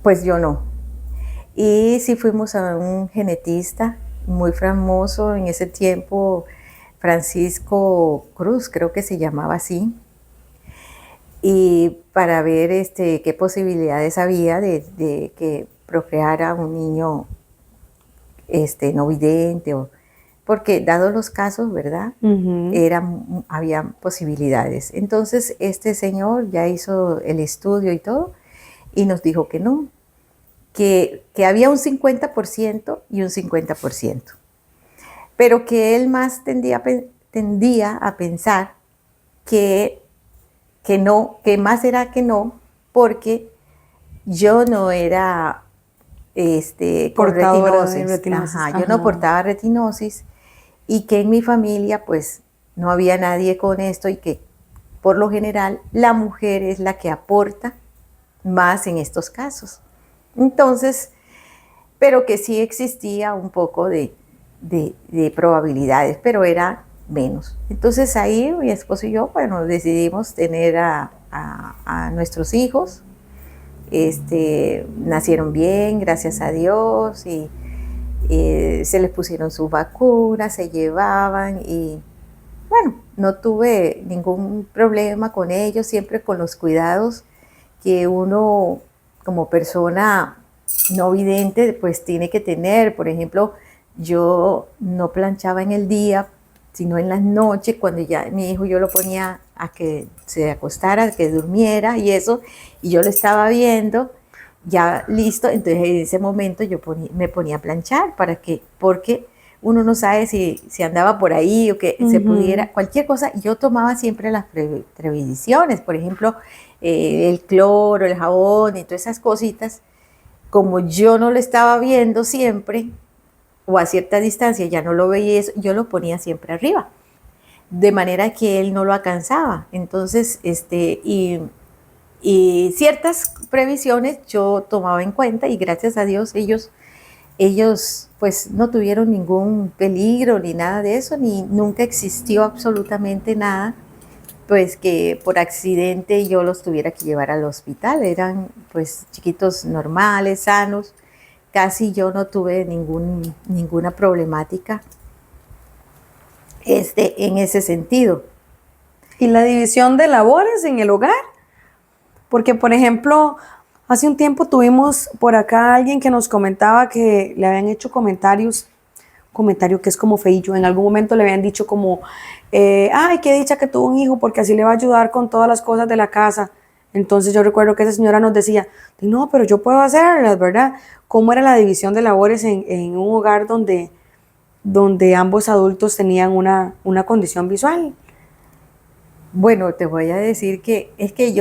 B: pues yo no. Y sí fuimos a un genetista muy famoso en ese tiempo, Francisco Cruz, creo que se llamaba así, y para ver qué posibilidades había de que procreara un niño no vidente, porque dados los casos, ¿verdad? Había posibilidades. Entonces este señor ya hizo el estudio y todo y nos dijo que no, que había un 50% y un 50%, pero que él más tendía a pensar que no, que más era que no, porque yo no era con
A: Portadora de
B: retinosis.
A: retinosis.
B: Ajá, yo
A: Ajá.
B: no portaba retinosis y que en mi familia pues no había nadie con esto y que por lo general la mujer es la que aporta más en estos casos. Entonces, pero que sí existía un poco de probabilidades, pero era menos. Entonces ahí mi esposo y yo, bueno, decidimos tener a nuestros hijos. Nacieron bien, gracias a Dios, y se les pusieron sus vacunas, se llevaban y bueno, no tuve ningún problema con ellos, siempre con los cuidados que uno como persona no vidente pues tiene que tener. Por ejemplo, yo no planchaba en el día, sino en las noches, cuando ya mi hijo yo lo ponía a que se acostara, a que durmiera y eso, y yo lo estaba viendo ya listo, entonces en ese momento me ponía a planchar porque uno no sabe si andaba por ahí o que se pudiera, cualquier cosa. Yo tomaba siempre las previsiones, por ejemplo, el cloro, el jabón y todas esas cositas. Como yo no lo estaba viendo siempre, o a cierta distancia ya no lo veía, yo lo ponía siempre arriba, de manera que él no lo alcanzaba. Entonces, y ciertas previsiones yo tomaba en cuenta y gracias a Dios ellos pues no tuvieron ningún peligro ni nada de eso, ni nunca existió absolutamente nada pues que por accidente yo los tuviera que llevar al hospital. Eran pues chiquitos normales, sanos, casi yo no tuve ninguna problemática en ese sentido.
A: ¿Y la división de labores en el hogar? Porque, por ejemplo, hace un tiempo tuvimos por acá alguien que nos comentaba que le habían hecho comentario que es como feillo. En algún momento le habían dicho como, ay, qué dicha que tuvo un hijo porque así le va a ayudar con todas las cosas de la casa. Entonces yo recuerdo que esa señora nos decía, no, pero yo puedo hacerlas, ¿verdad? ¿Cómo era la división de labores en un hogar donde ambos adultos tenían una condición visual?
B: Bueno, te voy a decir que es que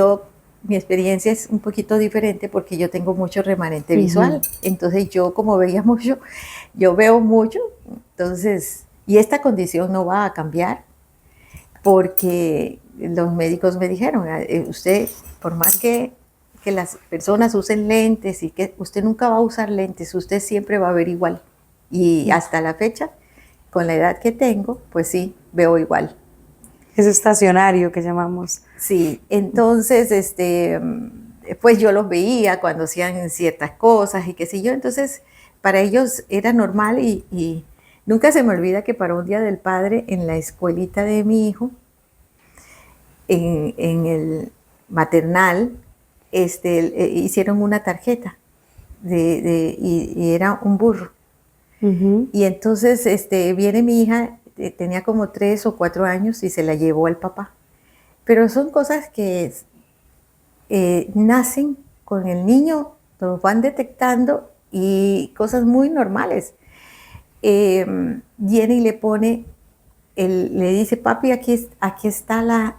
B: mi experiencia es un poquito diferente porque yo tengo mucho remanente visual. Entonces yo como veía mucho, yo veo mucho. Entonces, y esta condición no va a cambiar porque los médicos me dijeron, usted, por más que las personas usen lentes y que usted nunca va a usar lentes, usted siempre va a ver igual. Y hasta la fecha, con la edad que tengo, pues sí, veo igual.
A: Es estacionario que llamamos.
B: Sí, entonces, pues yo los veía cuando hacían ciertas cosas y qué sé yo, entonces para ellos era normal y nunca se me olvida que para un Día del Padre en la escuelita de mi hijo, en el maternal, hicieron una tarjeta y era un burro. Y entonces viene mi hija, tenía como 3 o 4 años y se la llevó al papá. Pero son cosas que nacen con el niño, los van detectando y cosas muy normales. Viene y le pone, le dice, papi, aquí está la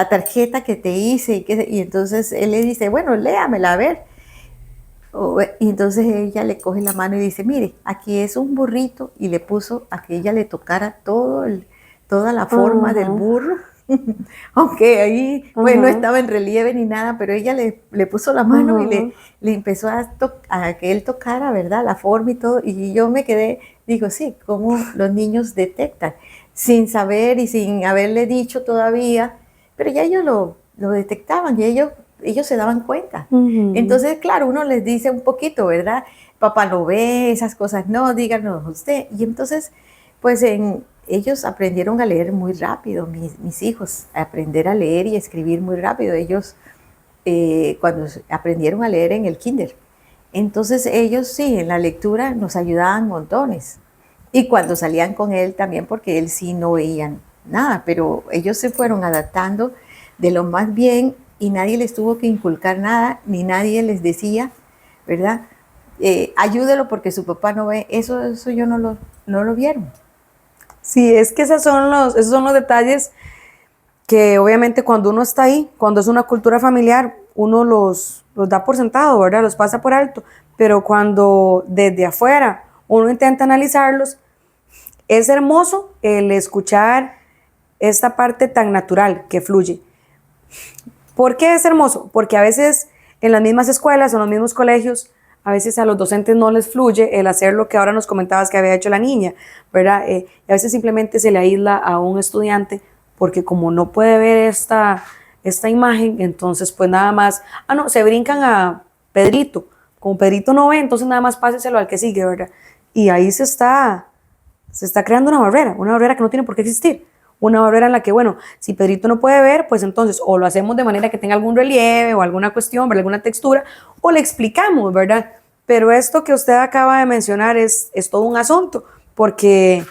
B: tarjeta que te hice. Y entonces él le dice, bueno, léamela, a ver. Y entonces ella le coge la mano y dice, mire, aquí es un burrito, y le puso a que ella le tocara toda la forma del burro, aunque ahí pues no estaba en relieve ni nada, pero ella le puso la mano y le empezó a que él tocara, ¿verdad? La forma y todo, y yo me quedé, digo, sí, cómo los niños detectan, sin saber y sin haberle dicho todavía, pero ya ellos lo detectaban y ellos se daban cuenta. Entonces, claro, uno les dice un poquito, ¿verdad? papá no ve, esas cosas no, díganos usted. Y entonces, pues ellos aprendieron a leer muy rápido, mis hijos, a aprender a leer y escribir muy rápido. Ellos, cuando aprendieron a leer en el kinder. Entonces ellos sí, en la lectura nos ayudaban montones. Y cuando salían con él también, porque él sí no veía nada, pero ellos se fueron adaptando de lo más bien y nadie les tuvo que inculcar nada, ni nadie les decía, ¿verdad? Ayúdelo porque su papá no ve, eso yo no lo vieron.
A: Sí, es que esos son los detalles que obviamente cuando uno está ahí, cuando es una cultura familiar, uno los da por sentado, ¿verdad? Los pasa por alto, pero cuando desde afuera uno intenta analizarlos, es hermoso el escuchar esta parte tan natural que fluye. ¿Por qué es hermoso? Porque a veces en las mismas escuelas o en los mismos colegios, a veces a los docentes no les fluye el hacer lo que ahora nos comentabas que había hecho la niña, ¿verdad? Y a veces simplemente se le aísla a un estudiante porque como no puede ver esta imagen, entonces pues nada más, no, se brincan a Pedrito. Como Pedrito no ve, entonces nada más páseselo al que sigue, ¿verdad? Y ahí se está creando una barrera que no tiene por qué existir. Una barrera en la que, bueno, si Pedrito no puede ver, pues entonces o lo hacemos de manera que tenga algún relieve o alguna cuestión, ¿verdad? Alguna textura, o le explicamos, ¿verdad? Pero esto que usted acaba de mencionar es todo un asunto, porque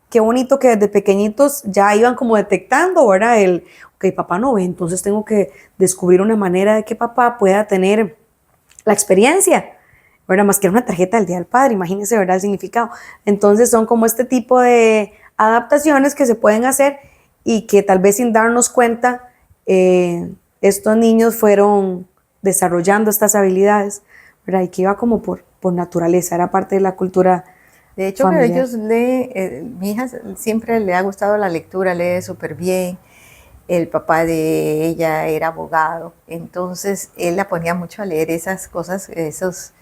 A: qué bonito que desde pequeñitos ya iban como detectando, ¿verdad? Ok, papá no ve, entonces tengo que descubrir una manera de que papá pueda tener la experiencia, ¿verdad? Más que una tarjeta del Día del Padre, imagínense, ¿verdad? El significado. Entonces son como este tipo de adaptaciones que se pueden hacer y que tal vez sin darnos cuenta estos niños fueron desarrollando estas habilidades, ¿verdad? Y que iba como por naturaleza, era parte de la cultura
B: de hecho,
A: familiar.
B: que ellos leen, mi hija siempre le ha gustado la lectura, lee súper bien. El papá de ella era abogado, entonces él la ponía mucho a leer esas cosas, esas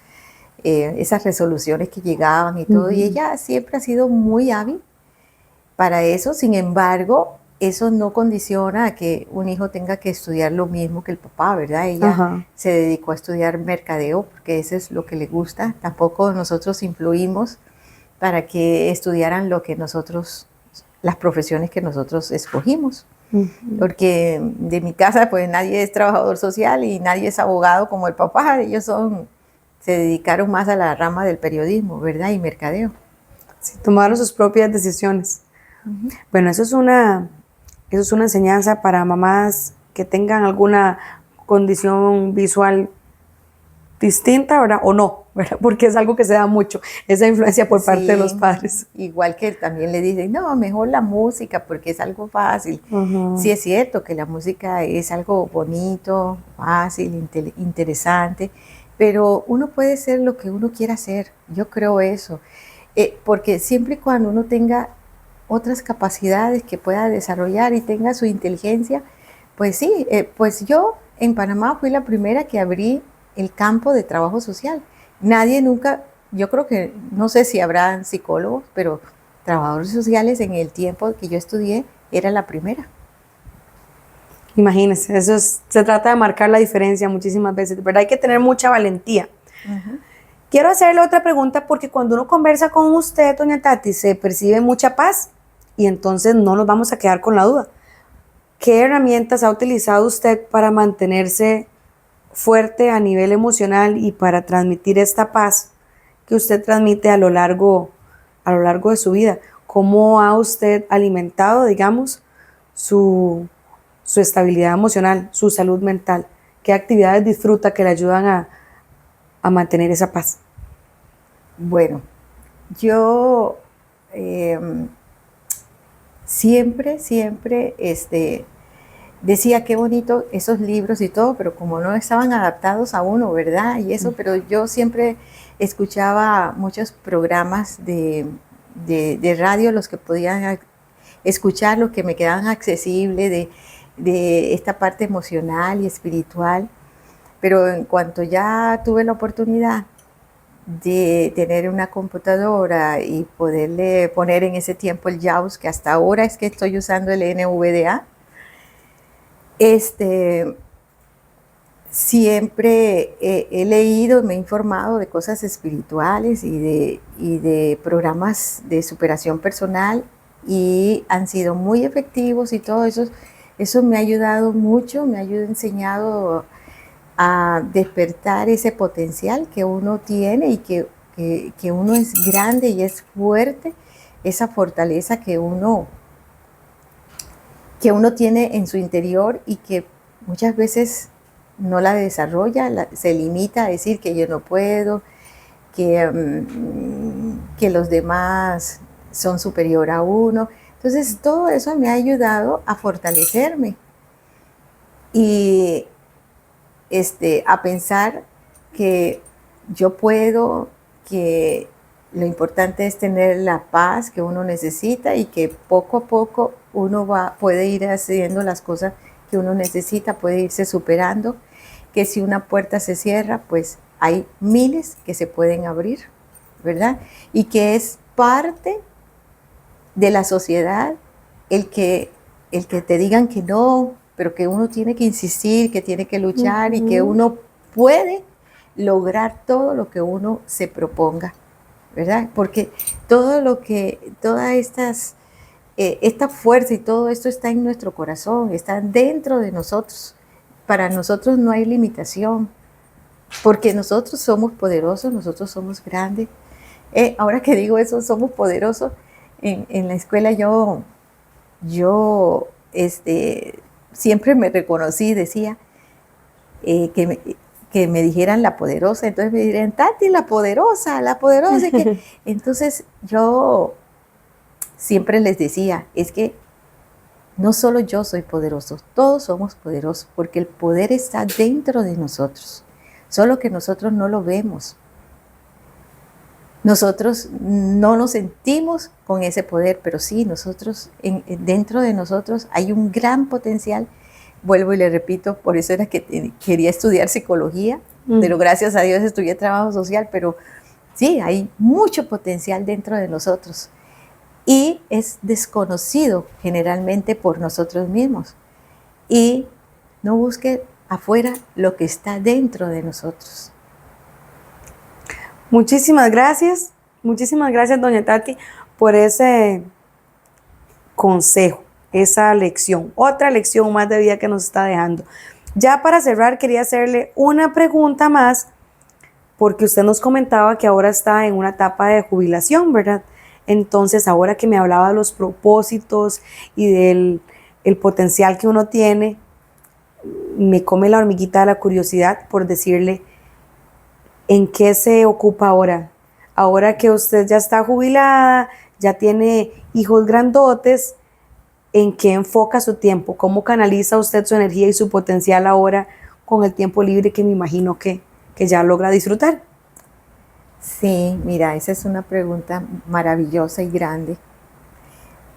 B: resoluciones que llegaban y todo, y ella siempre ha sido muy hábil para eso. Sin embargo, eso no condiciona a que un hijo tenga que estudiar lo mismo que el papá, ¿verdad? Ella se dedicó a estudiar mercadeo porque eso es lo que le gusta. Tampoco nosotros influimos para que estudiaran lo que nosotros, las profesiones que nosotros escogimos. Porque de mi casa pues nadie es trabajador social y nadie es abogado como el papá. Ellos se dedicaron más a la rama del periodismo, ¿verdad? Y mercadeo.
A: Sí, tomaron sus propias decisiones. Bueno, eso es una enseñanza para mamás que tengan alguna condición visual distinta, ¿verdad? O no, ¿verdad? Porque es algo que se da mucho, esa influencia por parte de los padres.
B: Igual que también le dicen, no, mejor la música porque es algo fácil. Sí es cierto que la música es algo bonito, fácil, interesante, pero uno puede ser lo que uno quiera hacer, yo creo eso. Porque siempre y cuando uno tenga otras capacidades que pueda desarrollar y tenga su inteligencia, pues sí, pues yo en Panamá fui la primera que abrí el campo de trabajo social. Nadie nunca, yo creo que, no sé si habrán psicólogos, pero trabajadores sociales en el tiempo que yo estudié era la primera.
A: Imagínense, se trata de marcar la diferencia muchísimas veces, ¿verdad? Hay que tener mucha valentía. Quiero hacerle otra pregunta porque cuando uno conversa con usted, doña Tati, se percibe mucha paz y entonces no nos vamos a quedar con la duda. ¿Qué herramientas ha utilizado usted para mantenerse fuerte a nivel emocional y para transmitir esta paz que usted transmite a lo largo de su vida? ¿Cómo ha usted alimentado, digamos, su estabilidad emocional, su salud mental? ¿Qué actividades disfruta que le ayudan a mantener esa paz?
B: Bueno, yo siempre decía qué bonito esos libros y todo, pero como no estaban adaptados a uno, ¿verdad? Y eso, pero yo siempre escuchaba muchos programas de radio, los que podían escuchar, los que me quedaban accesibles de esta parte emocional y espiritual. Pero en cuanto ya tuve la oportunidad de tener una computadora y poderle poner en ese tiempo el JAWS, que hasta ahora es que estoy usando el NVDA, siempre he leído, me he informado de cosas espirituales y de programas de superación personal y han sido muy efectivos y todo eso. Eso me ha ayudado mucho, me ha enseñado a despertar ese potencial que uno tiene y que uno es grande y es fuerte, esa fortaleza que uno tiene en su interior y que muchas veces no la desarrolla, se limita a decir que yo no puedo, que los demás son superior a uno. Entonces todo eso me ha ayudado a fortalecerme y a pensar que yo puedo, que lo importante es tener la paz que uno necesita y que poco a poco uno puede ir haciendo las cosas que uno necesita, puede irse superando, que si una puerta se cierra, pues hay miles que se pueden abrir, ¿verdad? Y que es parte de la sociedad el que te digan que no, pero que uno tiene que insistir, que tiene que luchar y que uno puede lograr todo lo que uno se proponga, ¿verdad? Porque toda esta fuerza y todo esto está en nuestro corazón, está dentro de nosotros. Para nosotros no hay limitación, porque nosotros somos poderosos, nosotros somos grandes. Ahora que digo eso, somos poderosos. En la escuela yo siempre me reconocí, decía que me dijeran la poderosa, entonces me dirían, Tati, la poderosa. Entonces yo siempre les decía, es que no solo yo soy poderoso, todos somos poderosos, porque el poder está dentro de nosotros, solo que nosotros no lo vemos. Nosotros no nos sentimos con ese poder, pero sí, dentro de nosotros hay un gran potencial. Vuelvo y le repito, por eso era que quería estudiar psicología, pero gracias a Dios estudié trabajo social, pero sí, hay mucho potencial dentro de nosotros y es desconocido generalmente por nosotros mismos. Y no busque afuera lo que está dentro de nosotros.
A: Muchísimas gracias, doña Tati, por ese consejo, esa lección, otra lección más de vida que nos está dejando. Ya para cerrar, quería hacerle una pregunta más, porque usted nos comentaba que ahora está en una etapa de jubilación, ¿verdad? Entonces, ahora que me hablaba de los propósitos y del el potencial que uno tiene, me come la hormiguita de la curiosidad por decirle, ¿en qué se ocupa ahora? Ahora que usted ya está jubilada, ya tiene hijos grandotes, ¿en qué enfoca su tiempo? ¿Cómo canaliza usted su energía y su potencial ahora con el tiempo libre que me imagino que ya logra disfrutar?
B: Sí, mira, esa es una pregunta maravillosa y grande,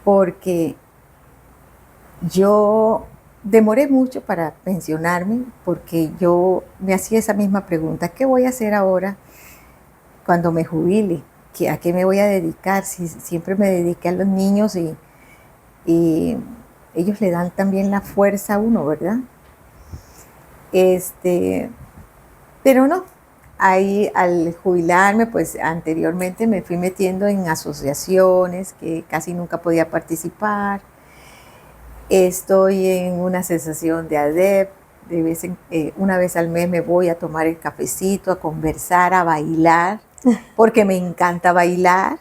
B: porque yo demoré mucho para pensionarme, porque yo me hacía esa misma pregunta, ¿qué voy a hacer ahora cuando me jubile? ¿A qué me voy a dedicar? Si siempre me dediqué a los niños y ellos le dan también la fuerza a uno, ¿verdad? Pero no, ahí al jubilarme, pues anteriormente me fui metiendo en asociaciones que casi nunca podía participar. Estoy en una asociación de ADEP, una vez al mes me voy a tomar el cafecito, a conversar, a bailar, porque me encanta bailar.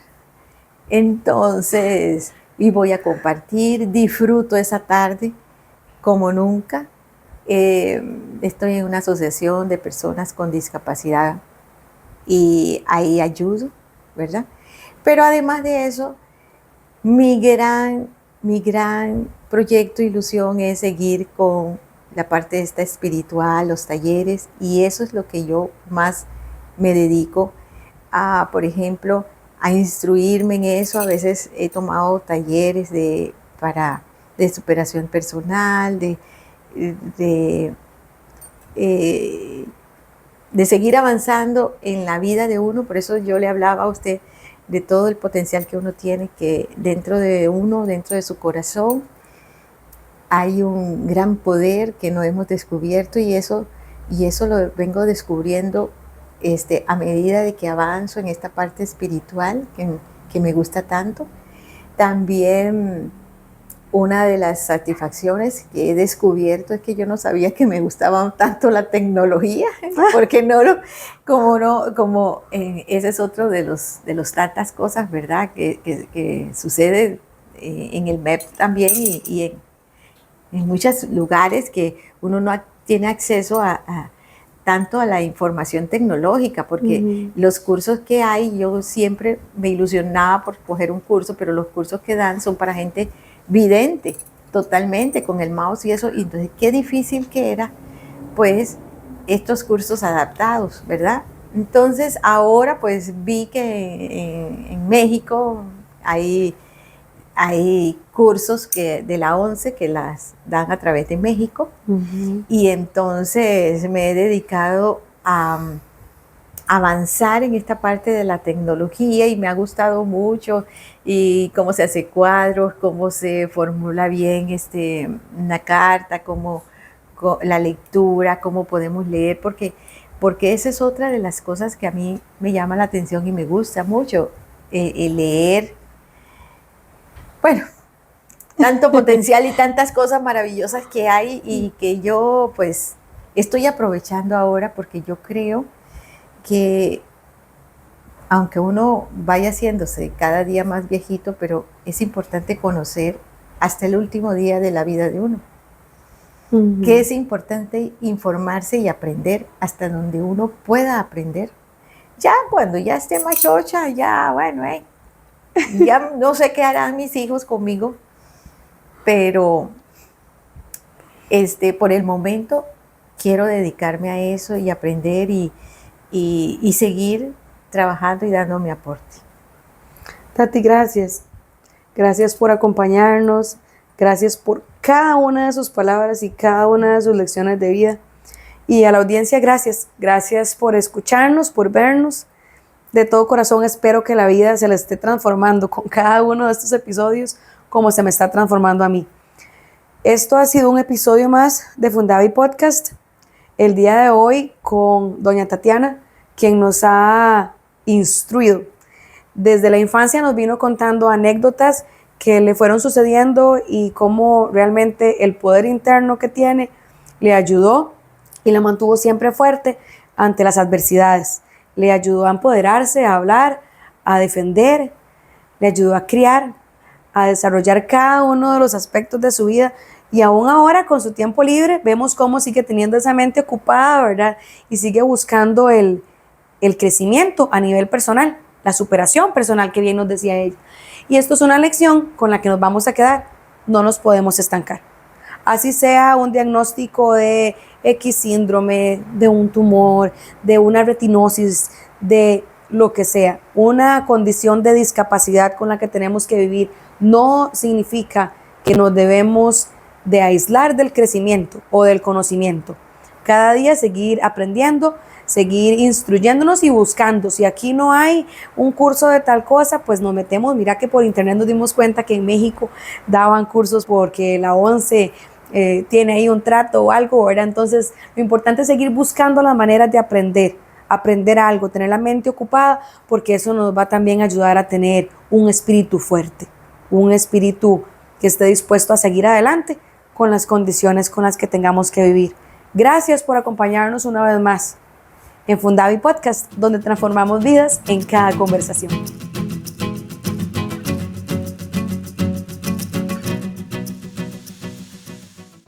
B: Entonces, y voy a compartir, disfruto esa tarde como nunca. Estoy en una asociación de personas con discapacidad y ahí ayudo, ¿verdad? Pero además de eso, mi gran proyecto, ilusión es seguir con la parte esta espiritual, los talleres, y eso es lo que yo más me dedico a, por ejemplo, a instruirme en eso. A veces he tomado talleres de superación personal, de seguir avanzando en la vida de uno. Por eso yo le hablaba a usted de todo el potencial que uno tiene, que dentro de uno, dentro de su corazón, hay un gran poder que no hemos descubierto, y eso y eso lo vengo descubriendo a medida de que avanzo en esta parte espiritual que me gusta tanto. También una de las satisfacciones que he descubierto es que yo no sabía que me gustaba tanto la tecnología, porque ese es otro de los tantas cosas, ¿verdad?, que sucede en el MEP también y en muchos lugares que uno no tiene acceso tanto a la información tecnológica, porque los cursos que hay, yo siempre me ilusionaba por coger un curso, pero los cursos que dan son para gente vidente, totalmente, con el mouse y eso, y entonces qué difícil que era, pues, estos cursos adaptados, ¿verdad? Entonces, ahora, pues, vi que en México hay cursos de la ONCE que las dan a través de México, y entonces me he dedicado a avanzar en esta parte de la tecnología y me ha gustado mucho, y cómo se hace cuadros, cómo se formula bien una carta, cómo la lectura, cómo podemos leer, porque esa es otra de las cosas que a mí me llama la atención y me gusta mucho, el leer. Bueno, tanto potencial y tantas cosas maravillosas que hay y que yo pues estoy aprovechando ahora, porque yo creo que aunque uno vaya haciéndose cada día más viejito, pero es importante conocer hasta el último día de la vida de uno. Que es importante informarse y aprender hasta donde uno pueda aprender. Ya cuando ya esté más chocha, ya bueno, ya no sé qué harán mis hijos conmigo, pero por el momento quiero dedicarme a eso y aprender y seguir trabajando y dando mi aporte.
A: Tati, gracias. Gracias por acompañarnos. Gracias por cada una de sus palabras y cada una de sus lecciones de vida. Y a la audiencia, gracias. Gracias por escucharnos, por vernos. De todo corazón espero que la vida se le esté transformando con cada uno de estos episodios como se me está transformando a mí. Esto ha sido un episodio más de Fundavi Podcast. El día de hoy con doña Tatiana, quien nos ha instruido. Desde la infancia nos vino contando anécdotas que le fueron sucediendo y cómo realmente el poder interno que tiene le ayudó y la mantuvo siempre fuerte ante las adversidades. Le ayudó a empoderarse, a hablar, a defender, le ayudó a criar, a desarrollar cada uno de los aspectos de su vida, y aún ahora con su tiempo libre vemos cómo sigue teniendo esa mente ocupada, ¿verdad? Y sigue buscando el crecimiento a nivel personal, la superación personal que bien nos decía ella. Y esto es una lección con la que nos vamos a quedar, no nos podemos estancar. Así sea un diagnóstico de X síndrome, de un tumor, de una retinosis, de lo que sea, una condición de discapacidad con la que tenemos que vivir, no significa que nos debemos de aislar del crecimiento o del conocimiento. Cada día seguir aprendiendo, seguir instruyéndonos y buscando. Si aquí no hay un curso de tal cosa, pues nos metemos. Mira que por internet nos dimos cuenta que en México daban cursos porque la ONCE tiene ahí un trato o algo, ¿verdad? Entonces, lo importante es seguir buscando las maneras de aprender algo, tener la mente ocupada, porque eso nos va también a ayudar a tener un espíritu fuerte, un espíritu que esté dispuesto a seguir adelante con las condiciones con las que tengamos que vivir. Gracias por acompañarnos una vez más en Fundavi Podcast, donde transformamos vidas en cada conversación.